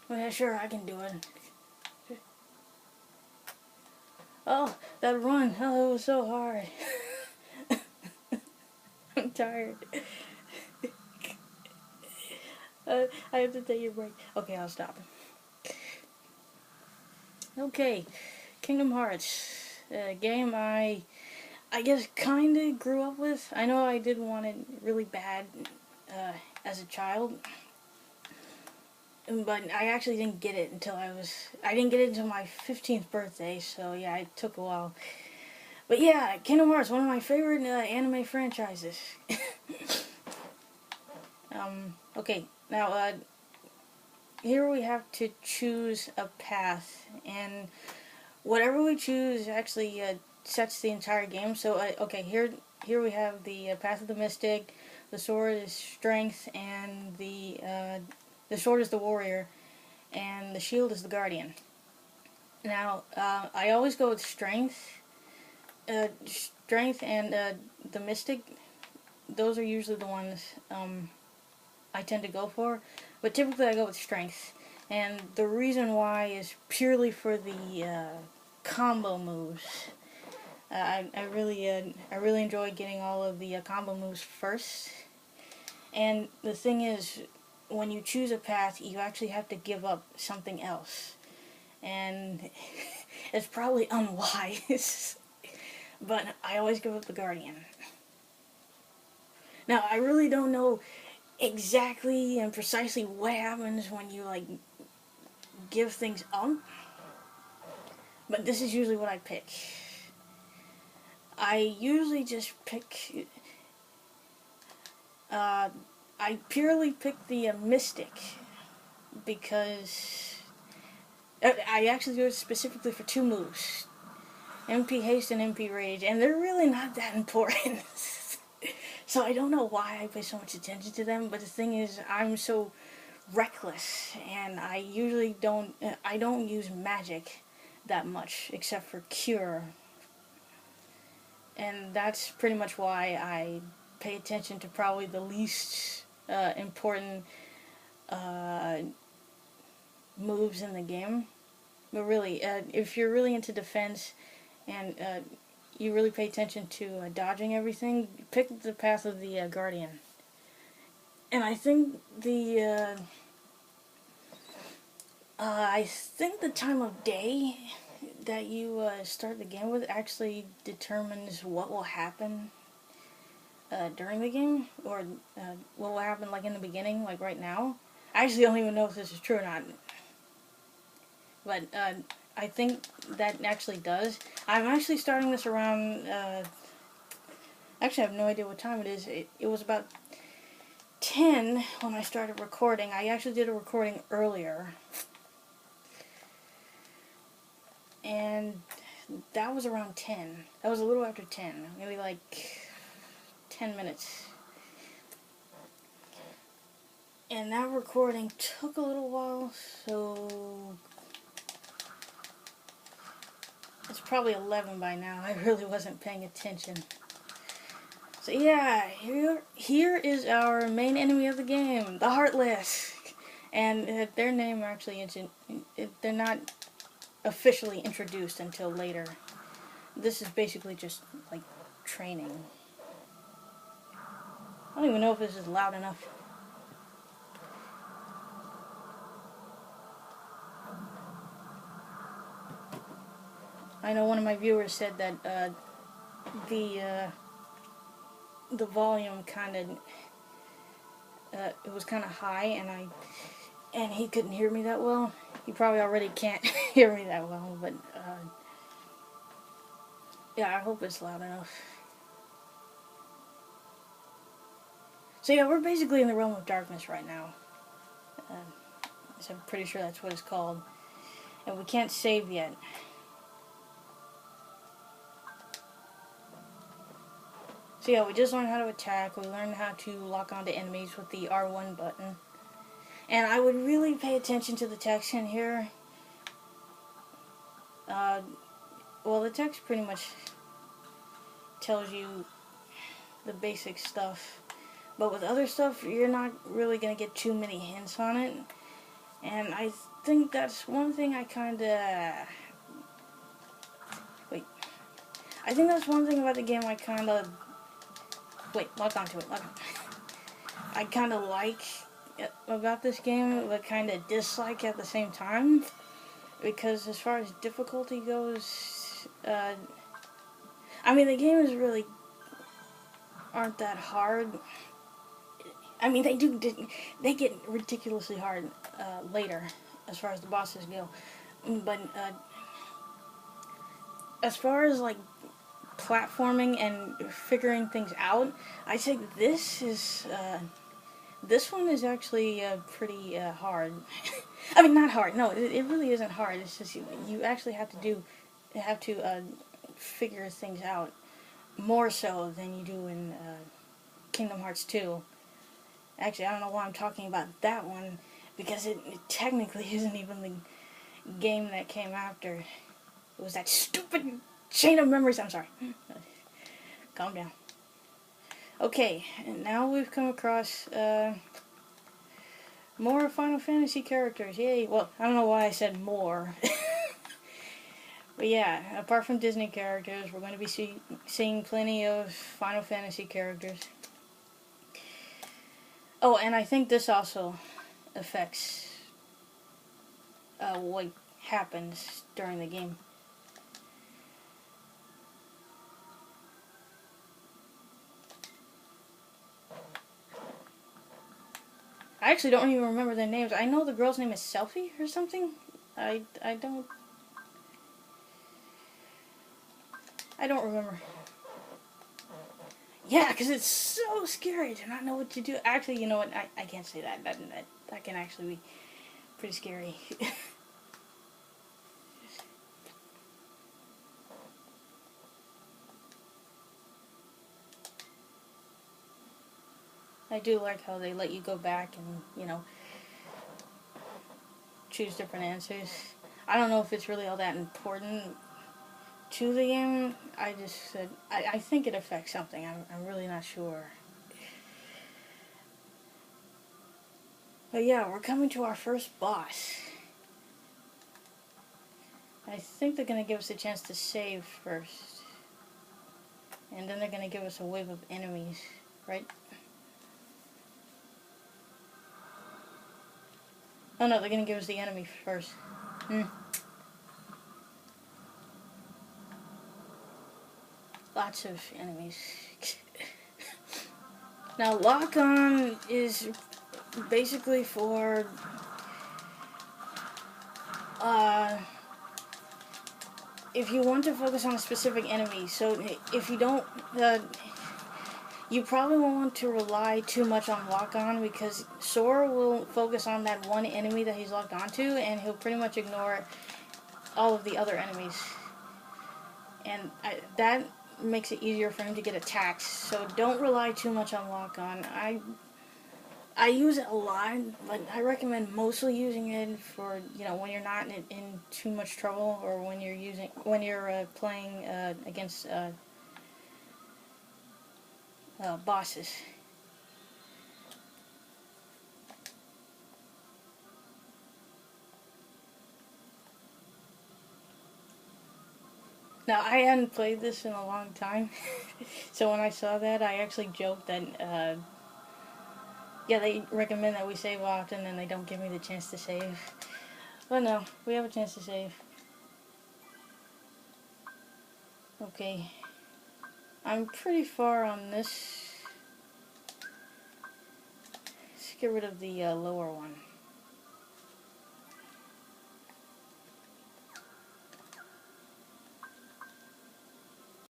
Well, yeah, sure, I can do it. Oh, that run. Oh, it was so hard. I'm tired. I have to take a break. Okay, I'll stop. Okay, Kingdom Hearts. A game I guess kinda grew up with. I know I did want it really bad uh, as a child, but I actually didn't get it until I didn't get it until my 15th birthday, so yeah, it took a while. But yeah, Kingdom Hearts, one of my favorite anime franchises. Okay, now here we have to choose a path, and whatever we choose actually sets the entire game. So okay, here we have the path of the mystic. The sword is strength, and the sword is the warrior, and the shield is the guardian. Now I always go with strength. Strength and the mystic. Those are usually the ones I tend to go for, but typically I go with strength. And the reason why is purely for the combo moves. I really enjoy getting all of the combo moves first. And the thing is, when you choose a path, you actually have to give up something else, and it's probably unwise. But I always give up the guardian. Now I really don't know exactly and precisely what happens when you like give things up, but this is usually what I pick. I usually just pick. Uh, I purely pick the Mystic because I actually do it specifically for two moves: MP Haste and MP Rage, and they're really not that important. So I don't know why I pay so much attention to them. But the thing is, I'm so reckless, and I usually don't. I don't use magic that much, except for Cure, and that's pretty much why I pay attention to probably the least important uh, moves in the game. But really, if you're really into defense and you really pay attention to dodging everything, pick the path of the Guardian. And I think the time of day that you start the game with actually determines what will happen during the game, or what will happen like in the beginning, like right now. I actually don't even know if this is true or not, but I think that actually does. I'm actually starting this around. Actually, I have no idea what time it is. It was about 10 when I started recording. I actually did a recording earlier, and that was around 10. That was a little after 10, maybe like 10 minutes. And that recording took a little while, so it's probably 11 by now. I really wasn't paying attention. So yeah, here is our main enemy of the game, the Heartless. And their name actually isn't, they're not officially introduced until later. This is basically just like training. I don't even know if this is loud enough. I know one of my viewers said that the uh, the volume kind of it was kind of high, and he couldn't hear me that well. He probably already can't hear me that well, but yeah, I hope it's loud enough. So yeah, we're basically in the realm of darkness right now. Uh, so I'm pretty sure that's what it's called, and we can't save yet. So yeah, we just learned how to attack. We learned how to lock onto enemies with the R1 button. And I would really pay attention to the text in here. Uh, well, the text pretty much tells you the basic stuff. But with other stuff, you're not really going to get too many hints on it. And I think that's one thing I kinda... Wait. I think that's one thing about the game I kinda... Wait, lock onto it, lock on. I kinda like about this game, but kinda dislike at the same time. Because as far as difficulty goes, I mean, the game is really aren't that hard. I mean, they get ridiculously hard later, as far as the bosses go. But as far as like platforming and figuring things out, I say this one is actually pretty hard. I mean, not hard. No, it really isn't hard. It's just you actually have to figure things out more so than you do in Kingdom Hearts 2. Actually, I don't know why I'm talking about that one, because it technically isn't even the game that came after. It was that stupid Chain of Memories. I'm sorry. Calm down. Okay, and now we've come across more Final Fantasy characters. Yay. Well, I don't know why I said more. But yeah, apart from Disney characters, we're going to be seeing plenty of Final Fantasy characters. Oh, and I think this also affects what happens during the game. I actually don't even remember their names. I know the girl's name is Selphie or something. I don't remember. Yeah, because it's so scary to not know what to do. Actually, you know what? I can't say that. That can actually be pretty scary. I do like how they let you go back and, you know, choose different answers. I don't know if it's really all that important to the game. I just said, I think it affects something. I'm really not sure. But yeah, we're coming to our first boss. I think they're going to give us a chance to save first. And then they're going to give us a wave of enemies, right? Oh no, they're going to give us the enemy first. Lots of enemies. Now, lock-on is basically for if you want to focus on a specific enemy. So if you don't, you probably won't want to rely too much on lock-on, because Sora will focus on that one enemy that he's locked onto, and he'll pretty much ignore all of the other enemies. And that makes it easier for him to get attacks. So don't rely too much on lock-on. I use it a lot, but I recommend mostly using it for, you know, when you're not in too much trouble, or when you're playing against bosses. Now, I hadn't played this in a long time, so when I saw that, I actually joked that, yeah, they recommend that we save often, and they don't give me the chance to save. But no, we have a chance to save. Okay. I'm pretty far on this. Let's get rid of the lower one.